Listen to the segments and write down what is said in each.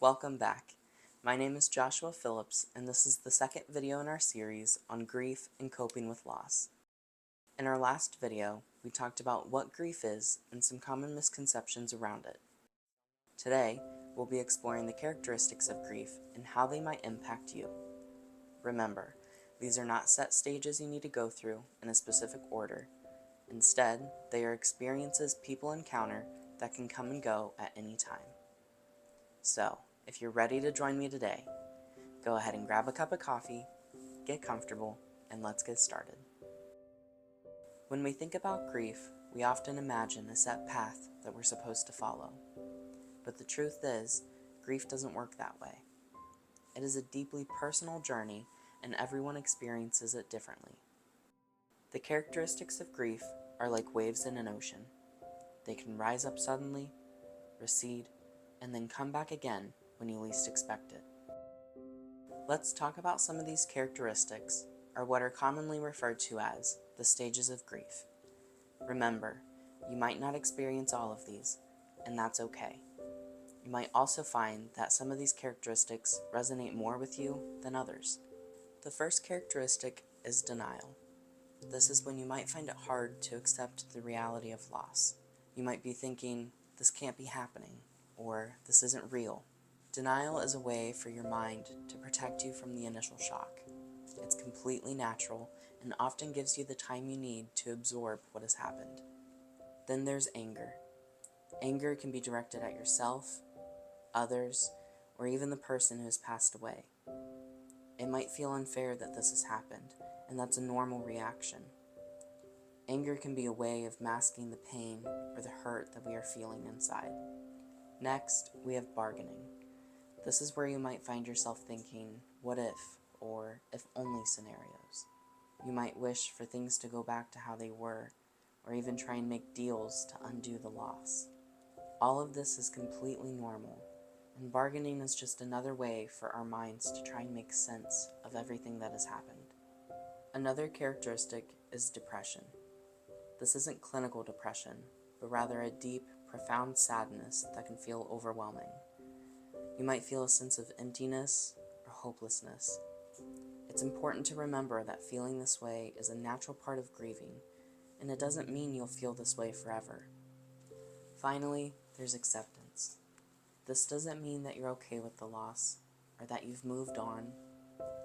Welcome back. My name is Joshua Phillips, and this is the second video in our series on grief and coping with loss. In our last video, we talked about what grief is and some common misconceptions around it. Today, we'll be exploring the characteristics of grief and how they might impact you. Remember, these are not set stages you need to go through in a specific order. Instead, they are experiences people encounter that can come and go at any time. So, if you're ready to join me today, go ahead and grab a cup of coffee, get comfortable, and let's get started. When we think about grief, we often imagine a set path that we're supposed to follow. But the truth is, grief doesn't work that way. It is a deeply personal journey, and everyone experiences it differently. The characteristics of grief are like waves in an ocean. They can rise up suddenly, recede, and then come back again when you least expect it. Let's talk about some of these characteristics, or what are commonly referred to as the stages of grief. Remember, you might not experience all of these, and that's okay. You might also find that some of these characteristics resonate more with you than others. The first characteristic is denial. This is when you might find it hard to accept the reality of loss. You might be thinking, this can't be happening, or this isn't real. Denial is a way for your mind to protect you from the initial shock. It's completely natural and often gives you the time you need to absorb what has happened. Then there's anger. Anger can be directed at yourself, others, or even the person who has passed away. It might feel unfair that this has happened, and that's a normal reaction. Anger can be a way of masking the pain or the hurt that we are feeling inside. Next, we have bargaining. This is where you might find yourself thinking, what if, or if only scenarios. You might wish for things to go back to how they were, or even try and make deals to undo the loss. All of this is completely normal, and bargaining is just another way for our minds to try and make sense of everything that has happened. Another characteristic is depression. This isn't clinical depression, but rather a deep, profound sadness that can feel overwhelming. You might feel a sense of emptiness or hopelessness. It's important to remember that feeling this way is a natural part of grieving, and it doesn't mean you'll feel this way forever. Finally, there's acceptance. This doesn't mean that you're okay with the loss, or that you've moved on.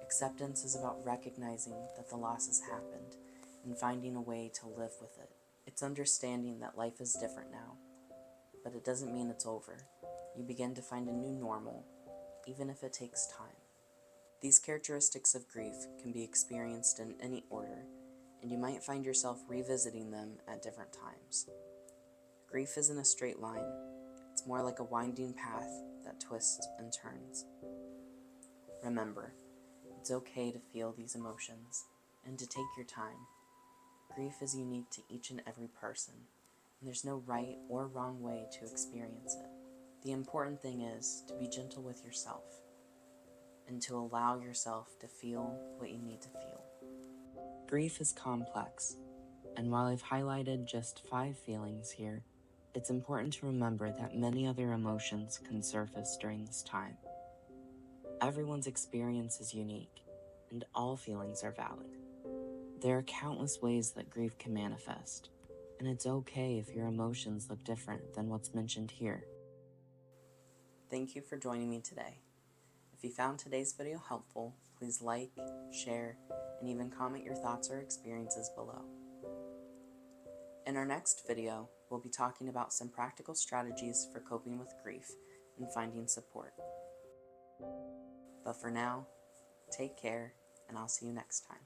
Acceptance is about recognizing that the loss has happened, and finding a way to live with it. It's understanding that life is different now, but it doesn't mean it's over. You begin to find a new normal, even if it takes time. These characteristics of grief can be experienced in any order, and you might find yourself revisiting them at different times. Grief isn't a straight line. It's more like a winding path that twists and turns. Remember, it's okay to feel these emotions and to take your time. Grief is unique to each and every person, and there's no right or wrong way to experience it. The important thing is to be gentle with yourself and to allow yourself to feel what you need to feel. Grief is complex, and while I've highlighted just 5 feelings here, it's important to remember that many other emotions can surface during this time. Everyone's experience is unique, and all feelings are valid. There are countless ways that grief can manifest, and it's okay if your emotions look different than what's mentioned here. Thank you for joining me today. If you found today's video helpful, please like, share, and even comment your thoughts or experiences below. In our next video, we'll be talking about some practical strategies for coping with grief and finding support. But for now, take care, and I'll see you next time.